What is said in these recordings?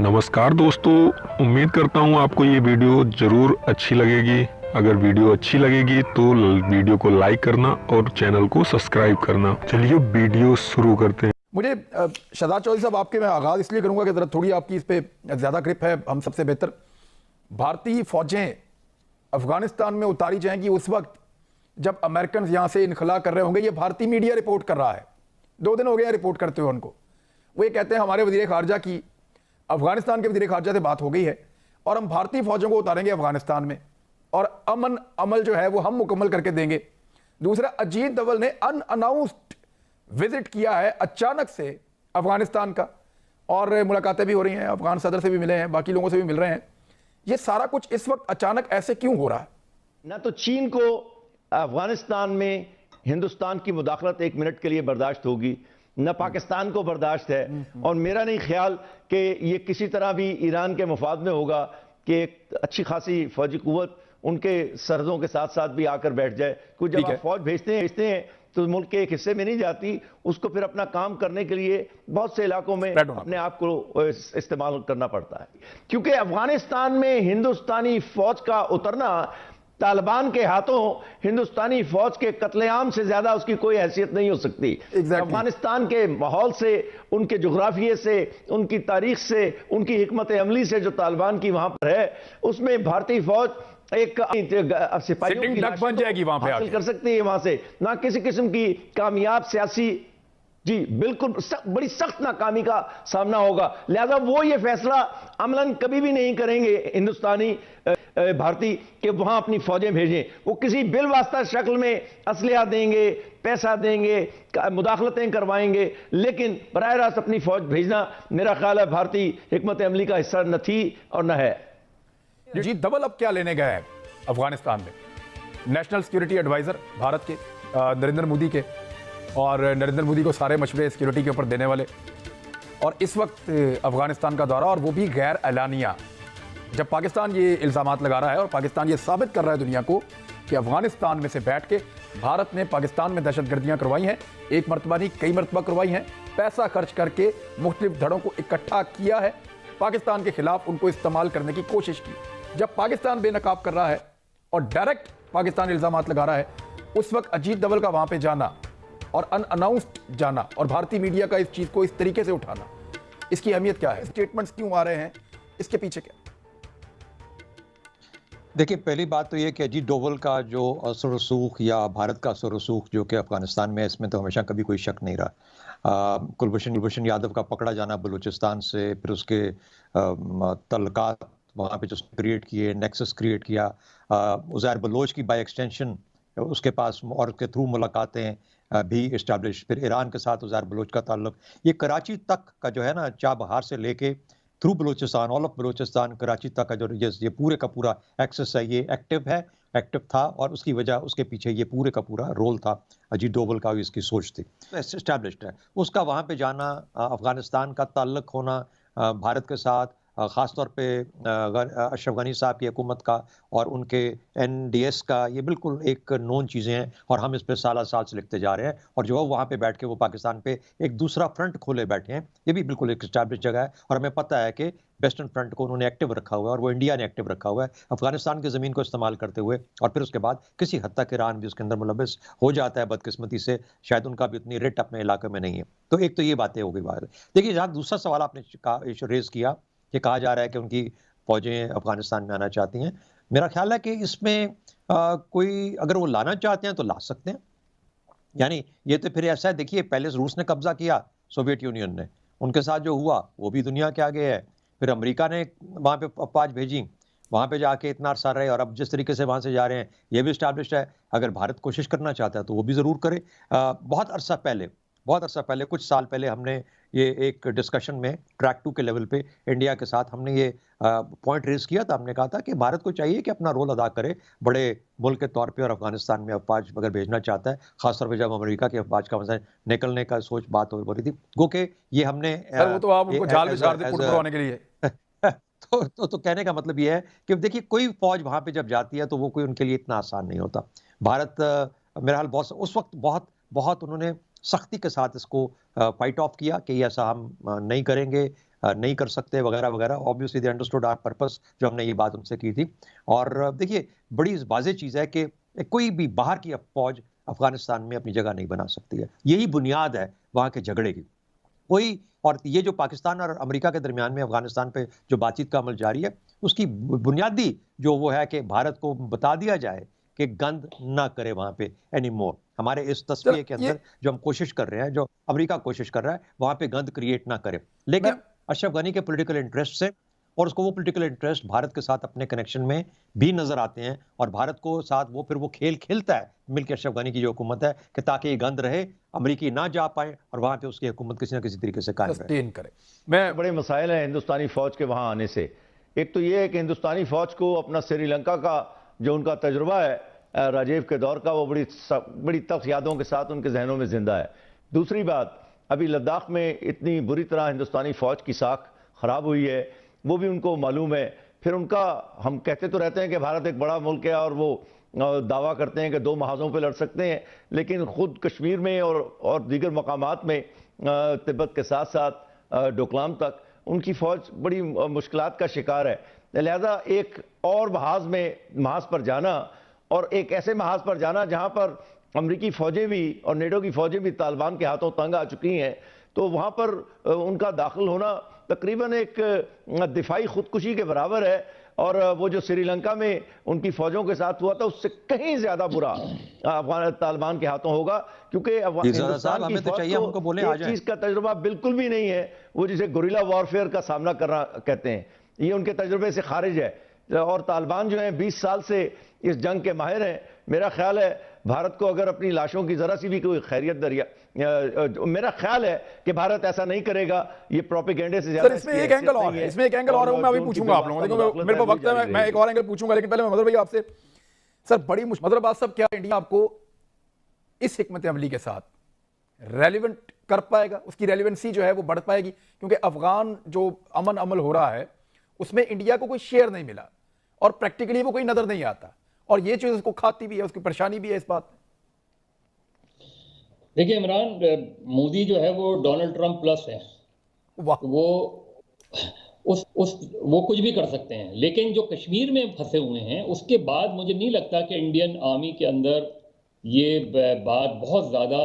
नमस्कार दोस्तों, उम्मीद करता हूँ आपको ये वीडियो ज़रूर अच्छी लगेगी। अगर वीडियो अच्छी लगेगी तो वीडियो को लाइक करना और चैनल को सब्सक्राइब करना। चलिए वीडियो शुरू करते हैं। मुझे शहजाद चौधरी साहब, आपके मैं आगाज़ इसलिए करूंगा कि ज़रा थोड़ी आपकी इस पे ज़्यादा ग्रिप है हम सबसे बेहतर। भारतीय फ़ौजें अफगानिस्तान में उतारी जाएंगी उस वक्त जब अमेरिकन यहाँ से इनखला कर रहे होंगे। ये भारतीय मीडिया रिपोर्ट कर रहा है, 2 दिन हो गए रिपोर्ट करते हुए उनको। वो ये कहते हैं हमारे वज़ीर ख़ारजा की अफगानिस्तान के वज़ीर ख़ारजा से बात हो गई है और हम भारतीय फ़ौजों को उतारेंगे अफगानिस्तान में और अमन अमल जो है वो हम मुकम्मल करके देंगे। दूसरा, अजीत डोभाल ने अनअनाउंस्ड विजिट किया है अचानक से अफगानिस्तान का, और मुलाकातें भी हो रही हैं, अफगान सदर से भी मिले हैं, बाकी लोगों से भी मिल रहे हैं। ये सारा कुछ इस वक्त अचानक ऐसे क्यों हो रहा है? ना तो चीन को अफगानिस्तान में हिंदुस्तान की मुदाखलत 1 मिनट के लिए बर्दाश्त होगी, न पाकिस्तान को बर्दाश्त है। और मेरा नहीं ख्याल कि ये किसी तरह भी ईरान के मुफाद में होगा कि एक अच्छी खासी फौजी कुव्वत उनके सरहदों के साथ साथ भी आकर बैठ जाए। क्योंकि जब आप फौज भेजते हैं तो मुल्क के एक हिस्से में नहीं जाती, उसको फिर अपना काम करने के लिए बहुत से इलाकों में अपने आप को इस्तेमाल करना पड़ता है। क्योंकि अफगानिस्तान में हिंदुस्तानी फौज का उतरना तालिबान के हाथों हिंदुस्तानी फौज के कत्लेआम से ज्यादा उसकी कोई हैसियत नहीं हो सकती। अफगानिस्तान के माहौल से, उनके जुग्राफिये से, उनकी तारीख से, उनकी हिकमत अमली से जो तालिबान की वहां पर है, उसमें भारतीय फौज एक सिपाहियों की बन जाएगी वहां पे हासिल कर सकती है। वहां से ना किसी किस्म की कामयाब सियासी, जी बिल्कुल बड़ी सख्त नाकामी का सामना होगा। लिहाजा वो ये फैसला अमलन कभी भी नहीं करेंगे हिंदुस्तानी भारतीय कि वहां अपनी फौजें भेजें। वो किसी बिल वास्ता शक्ल में असलहा देंगे, पैसा देंगे, मुदाखलतें करवाएंगे, लेकिन बराह रास्त अपनी फौज भेजना मेरा ख्याल है भारतीय हिकमत अमली का हिस्सा न थी और न है। जी, डोभाल अब क्या लेने गए हैं अफगानिस्तान में? नेशनल सिक्योरिटी एडवाइजर भारत के नरेंद्र मोदी के, और नरेंद्र मोदी को सारे मशवरे सिक्योरिटी के ऊपर देने वाले, और इस वक्त अफगानिस्तान का दौरा, और वो भी गैर एलानिया। जब पाकिस्तान ये इल्ज़ामात लगा रहा है और पाकिस्तान ये साबित कर रहा है दुनिया को कि अफगानिस्तान में से बैठ के भारत ने पाकिस्तान में दहशतगर्दियाँ करवाई हैं, एक मरतबा नहीं कई मरतबा करवाई हैं, पैसा खर्च करके मुख्तलिफ धड़ों को इकट्ठा किया है, पाकिस्तान के खिलाफ उनको इस्तेमाल करने की कोशिश की। जब पाकिस्तान बेनकाब कर रहा है और डायरेक्ट पाकिस्तान इल्ज़ामात लगा रहा है, उस वक्त अजीत डोभाल का वहाँ पर जाना और अनअनाउंस्ड जाना और भारतीय मीडिया का इस चीज़ को इस तरीके से उठाना, इसकी अहमियत क्या है? स्टेटमेंट्स क्यों आ रहे हैं? इसके पीछे क्या? देखिए, पहली बात तो ये कि अजीत डोभाल का जो असर-रसूख या भारत का असर-रसूख जो कि अफगानिस्तान में है, इसमें तो हमेशा कभी कोई शक नहीं रहा। कुलभूषण यादव का पकड़ा जाना बलूचिस्तान से, फिर उसके तल्लुकात वहाँ पे जो क्रिएट किए, नेक्सस क्रिएट किया, उज़ैर बलोच की बाय एक्सटेंशन उसके पास और उसके थ्रू मुलाकातें भी इस्टेब्लिश, फिर ईरान के साथ उज़ैर बलोच का ताल्लुक, ये कराची तक का जो है ना, चाबहार से लेके through Balochistan, all of Balochistan, Karachi तक का जो ये पूरे का पूरा एक्सेस है, ये एक्टिव था, और उसकी वजह, उसके पीछे ये पूरे का पूरा रोल था अजीत डोभाल का, इसकी सोच थी, एस्टैब्लिश्ड है। उसका वहाँ पे जाना, अफगानिस्तान का ताल्लुक होना भारत के साथ, ख़ास तौर पे अशरफ गनी साहब की हुकूमत का और उनके NDS का, ये बिल्कुल एक नोन चीज़ें हैं, और हम इस पे साल से लिखते जा रहे हैं। और जो वहाँ पे बैठ के वो पाकिस्तान पे एक दूसरा फ्रंट खोले बैठे हैं, ये भी बिल्कुल एक एस्टैब्लिश जगह है। और हमें पता है कि वेस्टर्न फ्रंट को उन्होंने एक्टिव रखा हुआ है, और वो इंडिया ने एक्टिव रखा हुआ है अफगानिस्तान की ज़मीन को इस्तेमाल करते हुए, और फिर उसके बाद किसी हद तक ईरान भी उसके अंदर मुलविस हो जाता है बदकिस्मती से, शायद उनका भी उतनी रेट अपने इलाके में नहीं है। तो एक तो ये बातें हो गई बाहर। देखिए, जहाँ दूसरा सवाल आपने रेज़ किया कि कहा जा रहा है कि उनकी फौजें अफगानिस्तान में आना चाहती हैं, मेरा ख्याल है कि इसमें कोई अगर वो लाना चाहते हैं तो ला सकते हैं। यानी ये तो फिर ऐसा है, देखिए पहले रूस ने कब्जा किया, सोवियत यूनियन ने, उनके साथ जो हुआ वो भी दुनिया के आगे है। फिर अमेरिका ने वहाँ पे अफवाज भेजी, वहाँ पे जाके इतना अरसा रहे, और अब जिस तरीके से वहाँ से जा रहे हैं ये भी इस्टेब्लिश्ड है। अगर भारत कोशिश करना चाहता है तो वो भी ज़रूर करे। बहुत अरसा पहले, कुछ साल पहले हमने ये एक डिस्कशन में ट्रैक 2 के लेवल पे इंडिया के साथ हमने ये पॉइंट रेज किया था। हमने कहा था कि भारत को चाहिए कि अपना रोल अदा करे बड़े मुल्क के तौर पे, और अफगानिस्तान में अफवाज अगर भेजना चाहता है, खासतौर पे जब अमेरिका के अफवाज का मतलब निकलने का सोच बात हो रही थी, गो के ये हमने वो तो आप उनको जाल बिछा दें पुट करवाने के लिए। तो कहने का मतलब ये है कि देखिए, कोई फौज वहां पे जब जाती है तो वो कोई उनके लिए इतना आसान नहीं होता। भारत मेरा हाल बहुत उस वक्त बहुत उन्होंने सख्ती के साथ इसको फाइट ऑफ किया कि ऐसा हम नहीं करेंगे, नहीं कर सकते वगैरह वगैरह। Obviously they understood our purpose जो हमने ये बात उनसे की थी। और देखिए बड़ी वाज़ेह चीज़ है कि कोई भी बाहर की फौज अफगानिस्तान में अपनी जगह नहीं बना सकती है। यही बुनियाद है वहाँ के झगड़े की। कोई और ये जो पाकिस्तान और अमेरिका के दरमियान में अफगानिस्तान पे जो बातचीत का अमल जारी है, उसकी बुनियादी जो वो है कि भारत को बता दिया जाए कि गंद ना करे वहाँ पे एनी मोर। हमारे इस तस्वीर के अंदर जो हम कोशिश कर रहे हैं, जो अमेरिका कोशिश कर रहा है, वहाँ पे गंद क्रिएट ना करे। लेकिन अशरफ गनी के पॉलिटिकल इंटरेस्ट से, और उसको वो पॉलिटिकल इंटरेस्ट भारत के साथ अपने कनेक्शन में भी नजर आते हैं, और भारत को साथ वो फिर वो खेल खेलता है मिलकर अशरफ गनी की जो हुकूमत है कि ताकि ये गंद रहे, अमेरिकी ना जा पाए और वहां पे उसकी हुकूमत किसी ना किसी तरीके से कायम करे। बड़े मसाइल हैं हिंदुस्तानी फौज के वहां आने से। एक तो ये है कि हिंदुस्तानी फौज को अपना श्रीलंका का जो उनका तजुर्बा है राजीव के दौर का, वो बड़ी तल्ख यादों के साथ उनके जहनों में जिंदा है। दूसरी बात, अभी लद्दाख में इतनी बुरी तरह हिंदुस्तानी फौज की साख खराब हुई है, वो भी उनको मालूम है। फिर उनका, हम कहते तो रहते हैं कि भारत एक बड़ा मुल्क है और वो दावा करते हैं कि 2 महाजों पे लड़ सकते हैं, लेकिन खुद कश्मीर में और दीगर मकामात में तिब्बत के साथ साथ डोकलाम तक उनकी फौज बड़ी मुश्किलात का शिकार है। लिहाजा एक और महाज पर जाना, और एक ऐसे महाज पर जाना जहां पर अमरीकी फौजें भी और नेटो की फौजें भी तालिबान के हाथों तंग आ चुकी हैं, तो वहां पर उनका दाखिल होना तकरीबन एक दिफाई खुदकुशी के बराबर है। और वो जो श्रीलंका में उनकी फौजों के साथ हुआ था, उससे कहीं ज्यादा बुरा अफगान तालिबान के हाथों होगा, क्योंकि हिंदुस्तान की फौज को एक चीज का तजुर्बा बिल्कुल भी नहीं है, वो जिसे गुरिल्ला वॉरफेयर का सामना करना कहते हैं, ये उनके तजुर्बे से खारिज है। और तालिबान जो है 20 साल से इस जंग के माहिर हैं। मेरा ख्याल है भारत को अगर अपनी लाशों की जरा सी भी कोई खैरियत दरिया, मेरा ख्याल है कि भारत ऐसा नहीं करेगा। ये प्रोपेगेंडे से ज्यादा इसमें एक एंगल और है, इसमें एक एंगल और है, मैं अभी पूछूंगा आप लोगों को, मेरे पास वक्त है, मैं एक और एंगल पूछूंगा, लेकिन पहले मैं मदर भाई आपसे, सर बड़ी मदर बात सब क्या इंडिया आपको इस हिकमत अमली के साथ रेलिवेंट कर पाएगा, उसकी रेलिवेंसी जो है वो बढ़ पाएगी? क्योंकि अफगान जो अमन अमल हो रहा है उसमें इंडिया को कोई शेयर नहीं मिला और प्रैक्टिकली वो कोई नजर नहीं आता, और ये चीज उसको खाती भी है, उसकी परेशानी भी है इस बात। देखिए इमरान, मोदी जो है वो डोनाल्ड ट्रंप प्लस है। वो कुछ भी कर सकते हैं, लेकिन जो कश्मीर में फंसे हुए हैं उसके बाद मुझे नहीं लगता कि इंडियन आर्मी के अंदर ये बात बहुत ज़्यादा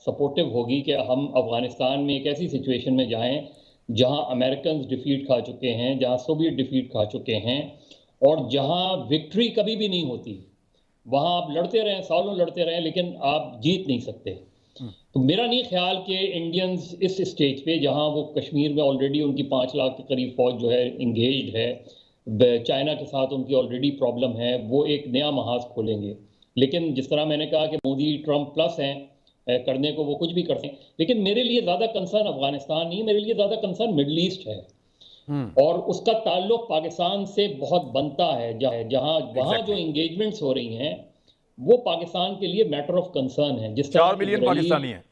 सपोर्टिव होगी कि हम अफगानिस्तान में एक ऐसी सिचुएशन में जाएं जहां अमेरिकन डिफीट खा चुके हैं, जहां सोवियत डिफीट खा चुके हैं, और जहां विक्ट्री कभी भी नहीं होती। वहां आप लड़ते रहें, सालों लड़ते रहें, लेकिन आप जीत नहीं सकते। तो मेरा नहीं ख्याल कि इंडियंस इस स्टेज पे, जहां वो कश्मीर में ऑलरेडी उनकी 5 लाख के करीब फौज जो है इंगेज्ड है, चाइना के साथ उनकी ऑलरेडी प्रॉब्लम है, वो एक नया महाज खोलेंगे। लेकिन जिस तरह मैंने कहा कि मोदी ट्रंप प्लस हैं, करने को वो कुछ भी करते हैं, लेकिन मेरे लिए ज़्यादा कंसर्न अफगानिस्तान नहीं, मेरे लिए ज़्यादा कंसर्न मिडल ईस्ट है। और उसका ताल्लुक पाकिस्तान से बहुत बनता है, जहां वहां जो एंगेजमेंट्स हो रही हैं वो पाकिस्तान के लिए मैटर ऑफ कंसर्न है। जिस तरह 4 मिलियन पाकिस्तानी हैं,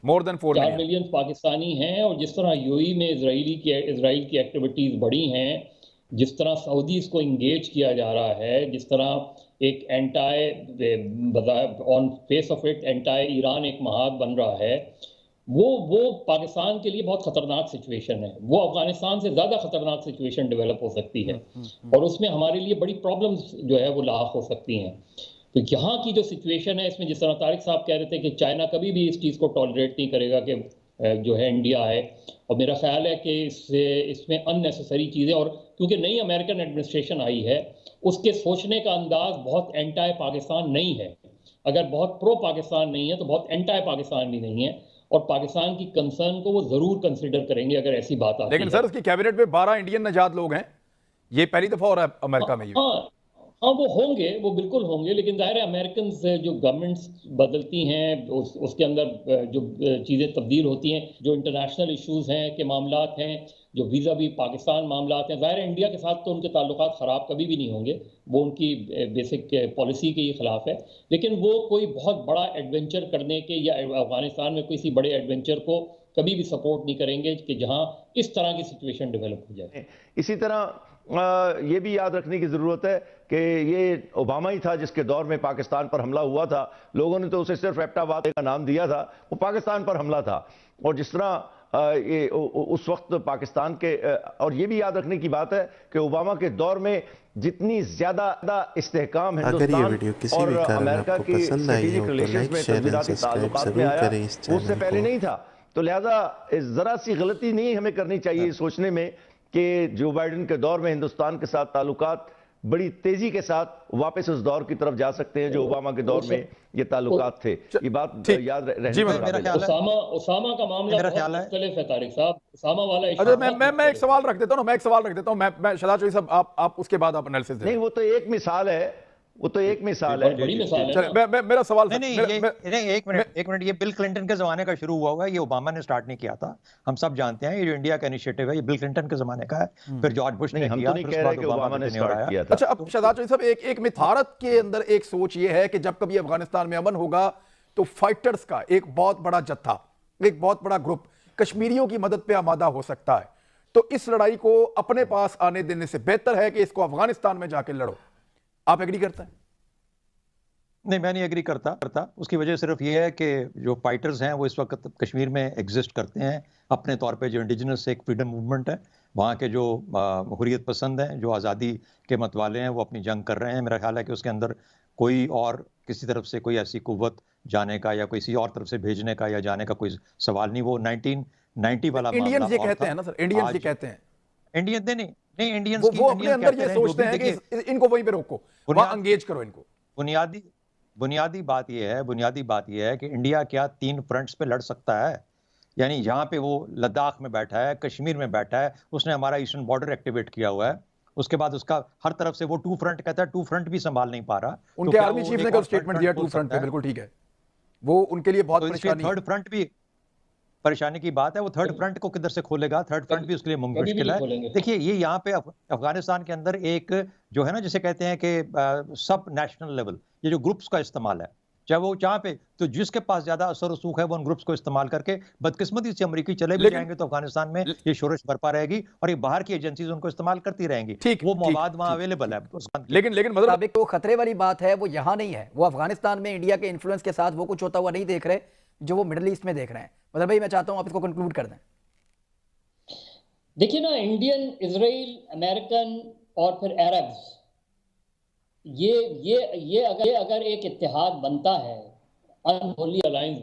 मोर देन 4 मिलियन पाकिस्तानी हैं, और जिस तरह यूएई में इजराइल की एक्टिविटीज बढ़ी हैं, जिस तरह सऊदीज को इंगेज किया जा रहा है, जिस तरह एक on face of it anti Iran एक महाग बन रहा है, वो पाकिस्तान के लिए बहुत खतरनाक सिचुएशन है। वो अफगानिस्तान से ज्यादा खतरनाक सिचुएशन डेवलप हो सकती है, और उसमें हमारे लिए बड़ी प्रॉब्लम्स जो है वो लाक हो सकती हैं। तो यहाँ की जो सिचुएशन है, इसमें जिस तरह तारिक साहब कह रहे थे कि चाइना कभी भी इस चीज़ को टॉलरेट नहीं करेगा कि जो है इंडिया है, और मेरा ख्याल है कि इसमें अननेसेसरी चीज़ें, और क्योंकि नई अमेरिकन एडमिनिस्ट्रेशन आई है, उसके सोचने का अंदाज बहुत एंटाई पाकिस्तान नहीं है। अगर बहुत प्रो पाकिस्तान नहीं है तो बहुत एंटाई पाकिस्तान भी नहीं है, और पाकिस्तान की कंसर्न को वो जरूर कंसिडर करेंगे अगर ऐसी बात आती है। लेकिन सर उसकी कैबिनेट में 12 इंडियन नजात लोग हैं, ये पहली दफा हो रहा है अमेरिका में। हाँ वो होंगे, वो बिल्कुल होंगे, लेकिन जाहिर है अमेरिकन जो गवर्नमेंट्स बदलती हैं उसके अंदर जो चीज़ें तब्दील होती हैं, जो इंटरनेशनल इश्यूज हैं के मामलात हैं, जो वीज़ा भी पाकिस्तान मामलात हैं, जाहिर है इंडिया के साथ तो उनके ताल्लुकात ख़राब कभी भी नहीं होंगे, वो उनकी बेसिक पॉलिसी के ही खिलाफ है। लेकिन वो कोई बहुत बड़ा एडवेंचर करने के या अफगानिस्तान में किसी बड़े एडवेंचर को कभी भी सपोर्ट नहीं करेंगे कि जहाँ इस तरह की सिचुएशन डेवलप हो जाए। इसी तरह ये भी याद रखने की ज़रूरत है कि ये ओबामा ही था जिसके दौर में पाकिस्तान पर हमला हुआ था। लोगों ने तो उसे सिर्फ एबटाबाद का नाम दिया था, वो पाकिस्तान पर हमला था। और जिस तरह उस वक्त पाकिस्तान के और ये भी याद रखने की बात है कि ओबामा के दौर में जितनी ज्यादा इस्तेहकाम हिंदुस्तान और अमेरिका की स्ट्रेटेजिक रिलेशंस में तजवीज़ाती ताल्लुकात में आया, उससे पहले नहीं था। तो लिहाजा जरा सी गलती नहीं हमें करनी चाहिए सोचने में कि जो बाइडेन के दौर में हिंदुस्तान के साथ ताल्लुकात बड़ी तेजी के साथ वापस उस दौर की तरफ जा सकते हैं जो ओबामा के दौर में ये ताल्लुकात थे। ये बात याद रहने उसामा का मामला बहुत मुख्तलिफ है तारिक साहब। उसामा वाला अच्छा, मैं एक सवाल रख देता हूँ मैं शहजाद चौधरी साहब आप उसके बाद आप एनालिसिस दें। नहीं, वो तो एक मिसाल है, वो तो एक मिसाल है, बड़ी मिसाल है। मेरा सवाल एक मिनट, ये बिल क्लिंटन के जमाने का शुरू हुआ होगा, ये ओबामा ने स्टार्ट नहीं किया था। हम सब जानते हैं ये जो इंडिया का इनिशिएटिव है ये बिल क्लिंटन के जमाने का है, फिर जॉर्ज बुश ने किया, फिर उसके बाद ओबामा ने स्टार्ट किया था। अच्छा, अब शहजाद चौधरी साहब एक भारत के अंदर एक सोच ये है कि जब कभी अफगानिस्तान में अमन होगा तो फाइटर्स का एक बहुत बड़ा जत्था, एक बहुत बड़ा ग्रुप कश्मीरियों की मदद पे आमादा हो सकता है। तो इस लड़ाई को अपने पास आने देने से बेहतर है कि इसको अफगानिस्तान में जाके लड़ो। आप एग्री करते हैं? नहीं, मैं नहीं एग्री करता। उसकी वजह सिर्फ ये है कि जो फाइटर्स हैं वो इस वक्त कश्मीर में एग्जिस्ट करते हैं अपने तौर पे। जो इंडिजिनस एक फ्रीडम मूवमेंट है, वहाँ के जो हुर्रियत पसंद हैं, जो आज़ादी के मतवाले हैं, वो अपनी जंग कर रहे हैं। मेरा ख्याल है कि उसके अंदर कोई और किसी तरफ से कोई ऐसी कुव्वत जाने का या किसी और तरफ से भेजने का या जाने का कोई सवाल नहीं। वो 1990 वाला इंडियंस ये कहते हैं ना सर, इंडियंस ये कहते हैं, इंडियंस नहीं इंडियंस वो अपने अंदर ये सोचते हैं कि इनको वहीं पे रोको, वहां एंगेज करो इनको। बुनियादी बात यह है कि इंडिया क्या 3 फ्रंट्स पे लड़ सकता है? यानी यहाँ पे वो लद्दाख में बैठा है, कश्मीर में बैठा है, उसने हमारा ईस्टर्न बॉर्डर एक्टिवेट किया हुआ है। उसके बाद उसका हर तरफ से वो 2 फ्रंट कहता है, 2 फ्रंट भी संभाल नहीं पा रहा। उनके आर्मी चीफ ने कल स्टेटमेंट दिया 2 फ्रंट पे, बिल्कुल ठीक है, वो उनके लिए बहुत परेशानी है। थर्ड फ्रंट भी परेशानी की बात है, वो थर्ड फ्रंट को किधर से खोलेगा? थर्ड फ्रंट भी उसके लिए मुश्किल है। देखिए, ये यहाँ पे अफगानिस्तान के अंदर एक जो है ना, जिसे कहते हैं कि सब नेशनल लेवल, ये जो ग्रुप्स का इस्तेमाल है, चाहे वो जहाँ पे तो जिसके पास ज्यादा असर रसूख है वो उन ग्रुप्स को इस्तेमाल करके बदकिस्मती से अमरीकी चले भी जाएंगे तो अफगानिस्तान में ये शोरश बरपा रहेगी और ये बाहर की एजेंसीज उनको इस्तेमाल करती रहेंगी। वो मवाद वहाँ अवेलेबल है। लेकिन मतलब तो खतरे वाली बात है वो यहाँ नहीं है, वो अफगानिस्तान में इंडिया के इन्फ्लुएंस के साथ वो कुछ होता हुआ नहीं देख रहे जो वो मिडिल ईस्ट में देख रहे हैं। मतलब भाई मैं चाहता हूँ आप इसको कंक्लूड कर दें। देखिए ना, इंडियन, इजराइल, अमेरिकन और फिर अरब्स, ये अगर एक इत्तेहाद बनता है, अनहोली अलायंस